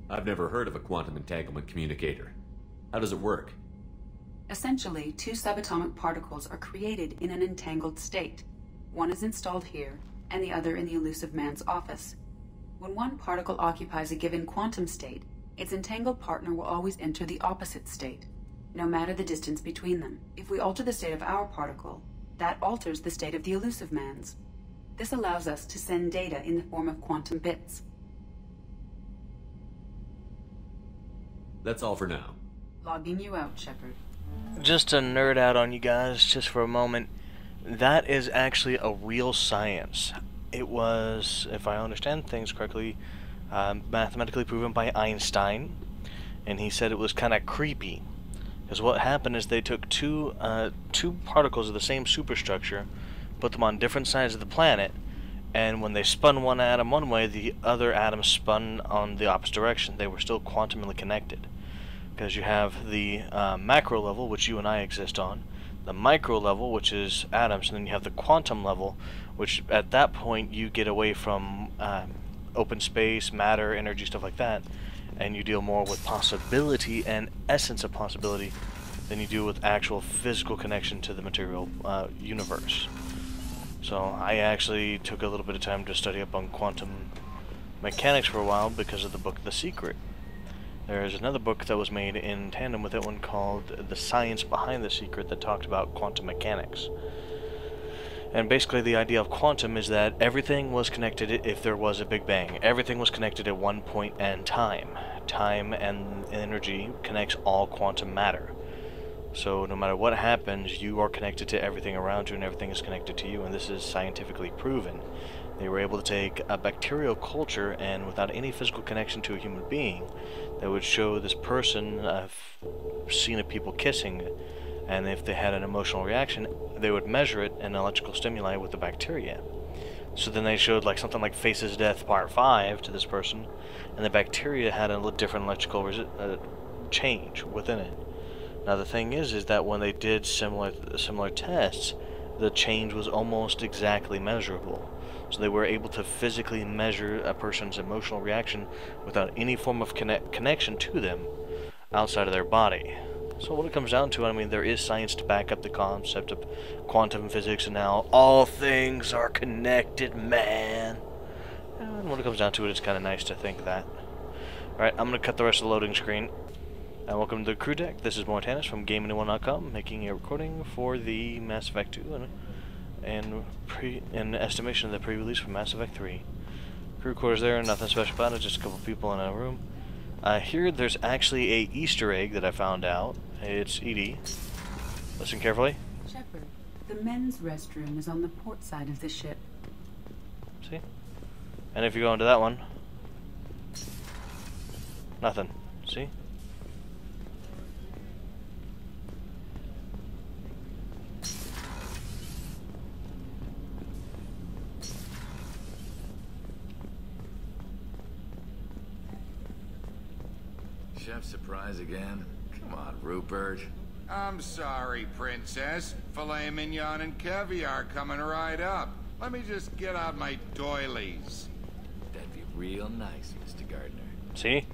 I've never heard of a quantum entanglement communicator. How does it work? Essentially, two subatomic particles are created in an entangled state. One is installed here, and the other in the elusive man's office. When one particle occupies a given quantum state, its entangled partner will always enter the opposite state, no matter the distance between them. If we alter the state of our particle, that alters the state of the elusive man's. This allows us to send data in the form of quantum bits. That's all for now. Logging you out, Shepard. Just to nerd out on you guys just for a moment, that is actually a real science. It was, if I understand things correctly, mathematically proven by Einstein, and he said it was kind of creepy. Because what happened is they took two particles of the same superstructure, put them on different sides of the planet, and when they spun one atom one way, the other atom spun on the opposite direction. They were still quantumly connected. Because you have the macro level, which you and I exist on, the micro level, which is atoms, and then you have the quantum level, which at that point you get away from open space, matter, energy, stuff like that, and you deal more with possibility and essence of possibility than you do with actual physical connection to the material universe. So I actually took a little bit of time to study up on quantum mechanics for a while because of the book The Secret. There's another book that was made in tandem with that one called The Science Behind the Secret that talked about quantum mechanics. And basically the idea of quantum is that everything was connected if there was a Big Bang. Everything was connected at one point in time. Time and energy connects all quantum matter. So no matter what happens, you are connected to everything around you and everything is connected to you, and this is scientifically proven. They were able to take a bacterial culture and without any physical connection to a human being, they would show this person a scene of people kissing, and if they had an emotional reaction, they would measure it in electrical stimuli with the bacteria. So then they showed like something like Faces of Death Part 5 to this person, and the bacteria had a different electrical change within it. Now the thing is that when they did similar tests, the change was almost exactly measurable. So they were able to physically measure a person's emotional reaction without any form of connection to them outside of their body. So when it comes down to it, I mean, there is science to back up the concept of quantum physics, and now all things are connected, man. And when it comes down to it, it's kind of nice to think that. Alright, I'm going to cut the rest of the loading screen. And welcome to the crew deck. This is Mortannis from GameAnyone.com, making a recording for the Mass Effect 2 and an estimation of the pre-release for Mass Effect 3. Crew quarters there, nothing special about it, just a couple people in a room. Here there's actually a Easter egg that I found out. It's Edie. Listen carefully. Shepard, the men's restroom is on the port side of the ship. See? And if you go into that one, nothing. See? Chef surprise again? Come on, Rupert. I'm sorry, Princess. Filet mignon and caviar coming right up. Let me just get out my doilies. That'd be real nice, Mr. Gardner. See?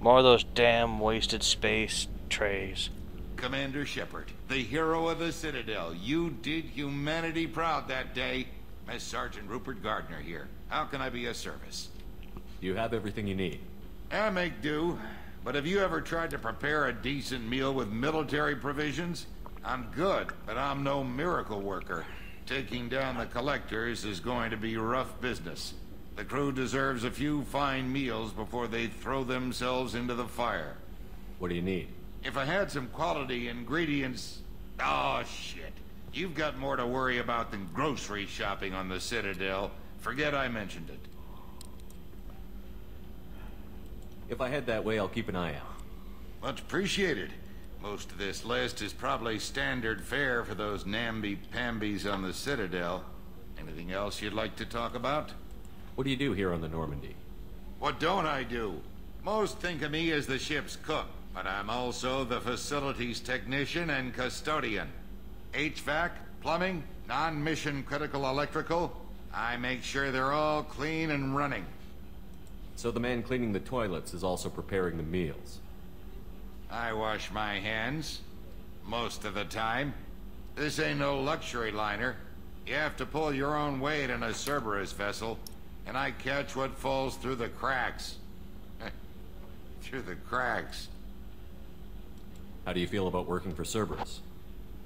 More of those damn wasted space trays. Commander Shepard, the hero of the Citadel. You did humanity proud that day. Mass Sergeant Rupert Gardner here. How can I be of service? You have everything you need. I make do. But have you ever tried to prepare a decent meal with military provisions? I'm good, but I'm no miracle worker. Taking down the collectors is going to be rough business. The crew deserves a few fine meals before they throw themselves into the fire. What do you need? If I had some quality ingredients... Oh, shit. You've got more to worry about than grocery shopping on the Citadel. Forget I mentioned it. If I head that way, I'll keep an eye out. Much appreciated. Most of this list is probably standard fare for those namby-pambies on the Citadel. Anything else you'd like to talk about? What do you do here on the Normandy? What don't I do? Most think of me as the ship's cook, but I'm also the facilities technician and custodian. HVAC, plumbing, non-mission critical electrical. I make sure they're all clean and running. So the man cleaning the toilets is also preparing the meals. I wash my hands. Most of the time. This ain't no luxury liner. You have to pull your own weight in a Cerberus vessel, and I catch what falls through the cracks. Through the cracks. How do you feel about working for Cerberus?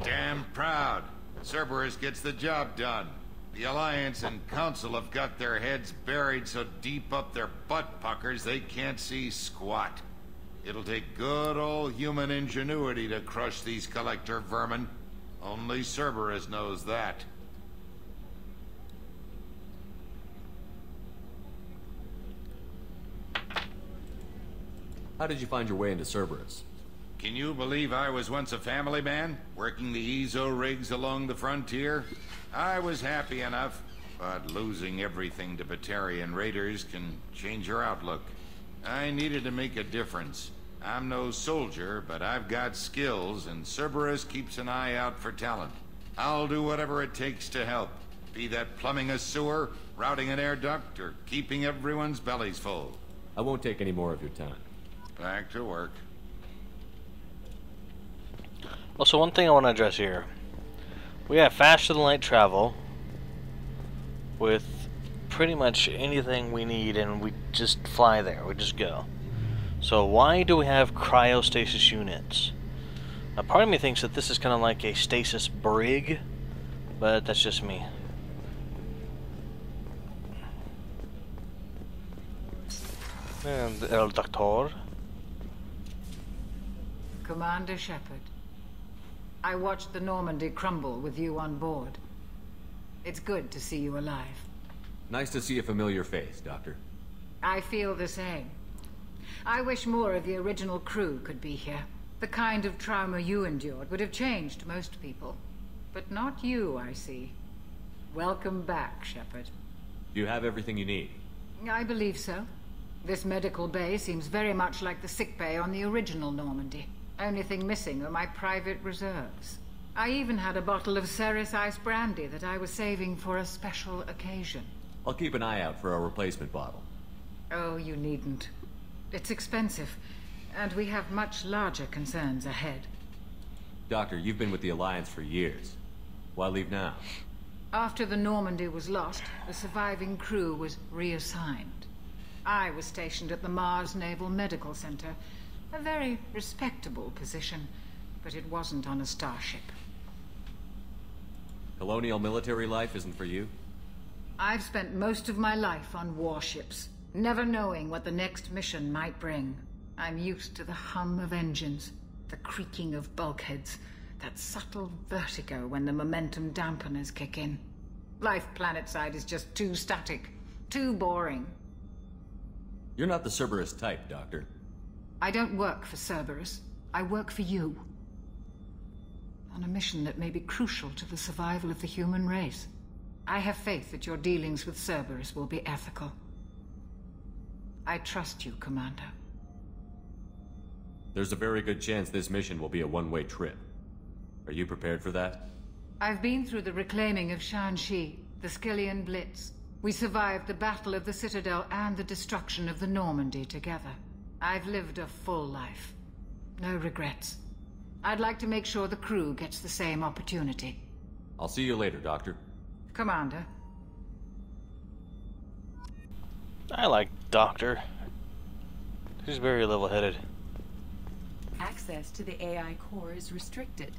Damn proud. Cerberus gets the job done. The Alliance and Council have got their heads buried so deep up their butt puckers they can't see squat. It'll take good old human ingenuity to crush these collector vermin. Only Cerberus knows that. How did you find your way into Cerberus? Can you believe I was once a family man, working the EZO rigs along the frontier? I was happy enough, but losing everything to Batarian raiders can change your outlook. I needed to make a difference. I'm no soldier, but I've got skills, and Cerberus keeps an eye out for talent. I'll do whatever it takes to help, be that plumbing a sewer, routing an air duct, or keeping everyone's bellies full. I won't take any more of your time. Back to work. Also, one thing I want to address here. We have faster than light travel with pretty much anything we need, and we just fly there. We just go. So why do we have cryostasis units? Now, part of me thinks that this is kind of like a stasis brig, but that's just me. And El Doctor. Commander Shepard, I watched the Normandy crumble with you on board. It's good to see you alive. Nice to see a familiar face, Doctor. I feel the same. I wish more of the original crew could be here. The kind of trauma you endured would have changed most people. But not you, I see. Welcome back, Shepard. Do you have everything you need? I believe so. This medical bay seems very much like the sick bay on the original Normandy. Only thing missing are my private reserves. I even had a bottle of Ceres Ice brandy that I was saving for a special occasion. I'll keep an eye out for a replacement bottle. Oh, you needn't. It's expensive, and we have much larger concerns ahead. Doctor, you've been with the Alliance for years. Why leave now? After the Normandy was lost, the surviving crew was reassigned. I was stationed at the Mars Naval Medical Center. A very respectable position, but it wasn't on a starship. Colonial military life isn't for you? I've spent most of my life on warships, never knowing what the next mission might bring. I'm used to the hum of engines, the creaking of bulkheads, that subtle vertigo when the momentum dampeners kick in. Life planetside is just too static, too boring. You're not the Cerberus type, Doctor. I don't work for Cerberus. I work for you. On a mission that may be crucial to the survival of the human race. I have faith that your dealings with Cerberus will be ethical. I trust you, Commander. There's a very good chance this mission will be a one-way trip. Are you prepared for that? I've been through the reclaiming of Shanxi, the Skillian Blitz. We survived the Battle of the Citadel and the destruction of the Normandy together. I've lived a full life. No regrets. I'd like to make sure the crew gets the same opportunity. I'll see you later, Doctor. Commander. I like Doctor. He's very level-headed. Access to the AI core is restricted.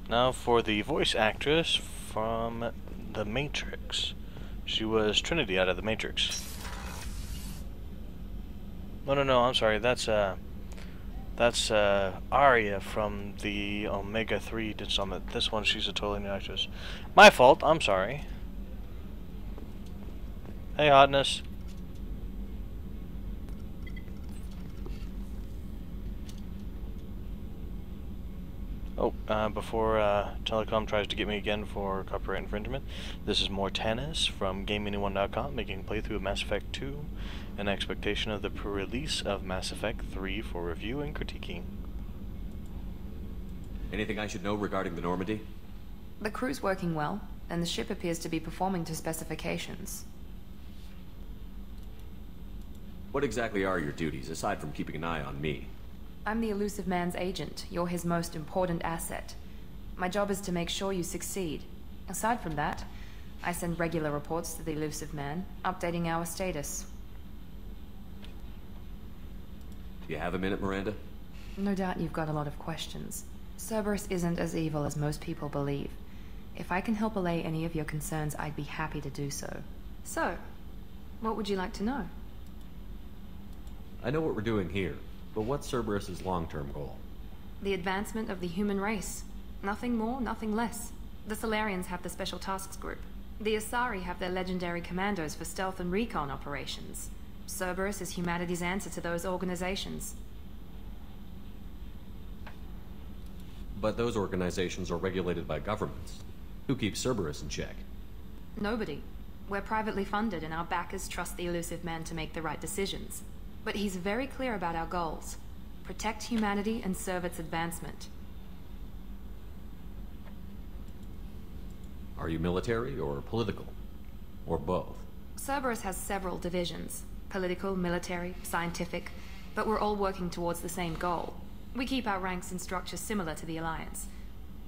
Now for the voice actress from The Matrix. She was Trinity out of The Matrix. No, I'm sorry. That's Arya from the Omega-3 Summit. This one, she's a totally new actress. My fault. I'm sorry. Hey, hotness. Oh, before Telecom tries to get me again for copyright infringement, this is Mortannis from GameAnyone.com making a playthrough of Mass Effect 2 in expectation of the release of Mass Effect 3 for review and critiquing. Anything I should know regarding the Normandy? The crew's working well. and the ship appears to be performing to specifications. What exactly are your duties, aside from keeping an eye on me? I'm the elusive man's agent. You're his most important asset. My job is to make sure you succeed. Aside from that, I send regular reports to the elusive man, updating our status. Do you have a minute, Miranda? No doubt you've got a lot of questions. Cerberus isn't as evil as most people believe. If I can help allay any of your concerns, I'd be happy to do so. So, what would you like to know? I know what we're doing here, but what's Cerberus's long-term goal? The advancement of the human race. Nothing more, nothing less. The Solarians have the Special Tasks Group. The Asari have their legendary commandos for stealth and recon operations. Cerberus is humanity's answer to those organizations. But those organizations are regulated by governments. Who keeps Cerberus in check? Nobody. We're privately funded and our backers trust the elusive man to make the right decisions. But he's very clear about our goals. Protect humanity and serve its advancement. Are you military or political? Or both? Cerberus has several divisions. Political, military, scientific. But we're all working towards the same goal. We keep our ranks and structures similar to the Alliance.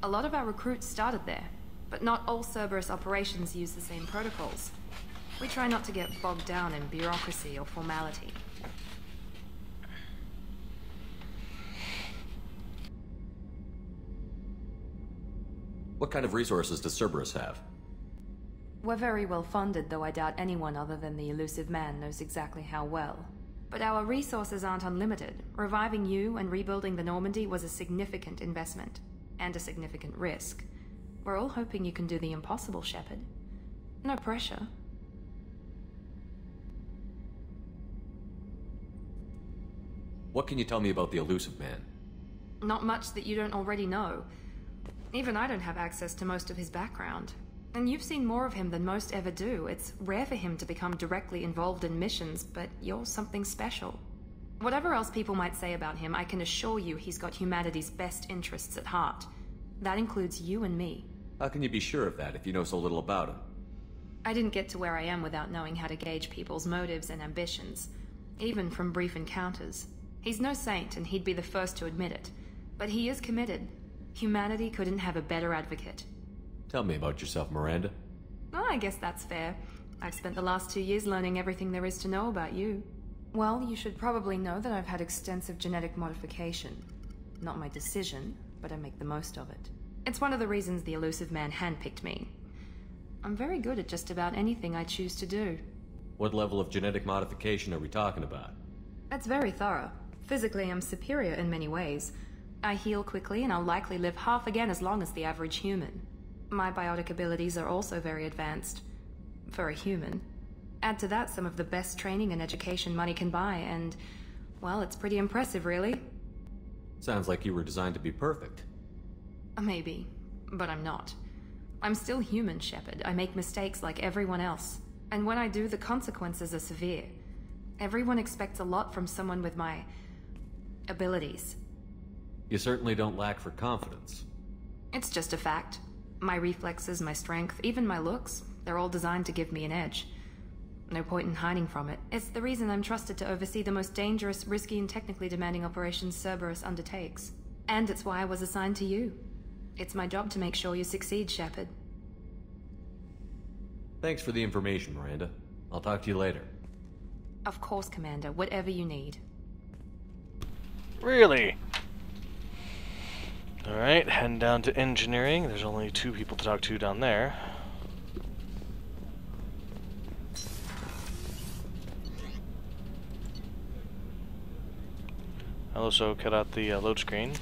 A lot of our recruits started there. But not all Cerberus operations use the same protocols. We try not to get bogged down in bureaucracy or formality. What kind of resources does Cerberus have? We're very well funded, though I doubt anyone other than the elusive man knows exactly how well. But our resources aren't unlimited. Reviving you and rebuilding the Normandy was a significant investment. And a significant risk. We're all hoping you can do the impossible, Shepard. No pressure. What can you tell me about the elusive man? Not much that you don't already know. Even I don't have access to most of his background. And you've seen more of him than most ever do. It's rare for him to become directly involved in missions, but you're something special. Whatever else people might say about him, I can assure you he's got humanity's best interests at heart. That includes you and me. How can you be sure of that if you know so little about him? I didn't get to where I am without knowing how to gauge people's motives and ambitions. Even from brief encounters. He's no saint, and he'd be the first to admit it. But he is committed. Humanity couldn't have a better advocate. Tell me about yourself, Miranda. Oh, I guess that's fair. I've spent the last 2 years learning everything there is to know about you. Well, you should probably know that I've had extensive genetic modification. Not my decision, but I make the most of it. It's one of the reasons the elusive man handpicked me. I'm very good at just about anything I choose to do. What level of genetic modification are we talking about? That's very thorough. Physically, I'm superior in many ways. I heal quickly, and I'll likely live half again as long as the average human. My biotic abilities are also very advanced. For a human. Add to that some of the best training and education money can buy, and... well, it's pretty impressive, really. Sounds like you were designed to be perfect. Maybe, but I'm not. I'm still human, Shepard. I make mistakes like everyone else. And when I do, the consequences are severe. Everyone expects a lot from someone with my... abilities. You certainly don't lack for confidence. It's just a fact. My reflexes, my strength, even my looks, they're all designed to give me an edge. No point in hiding from it. It's the reason I'm trusted to oversee the most dangerous, risky, and technically demanding operations Cerberus undertakes. And it's why I was assigned to you. It's my job to make sure you succeed, Shepard. Thanks for the information, Miranda. I'll talk to you later. Of course, Commander. Whatever you need. Really? Alright, heading down to engineering. There's only 2 people to talk to down there. I'll also cut out the load screen.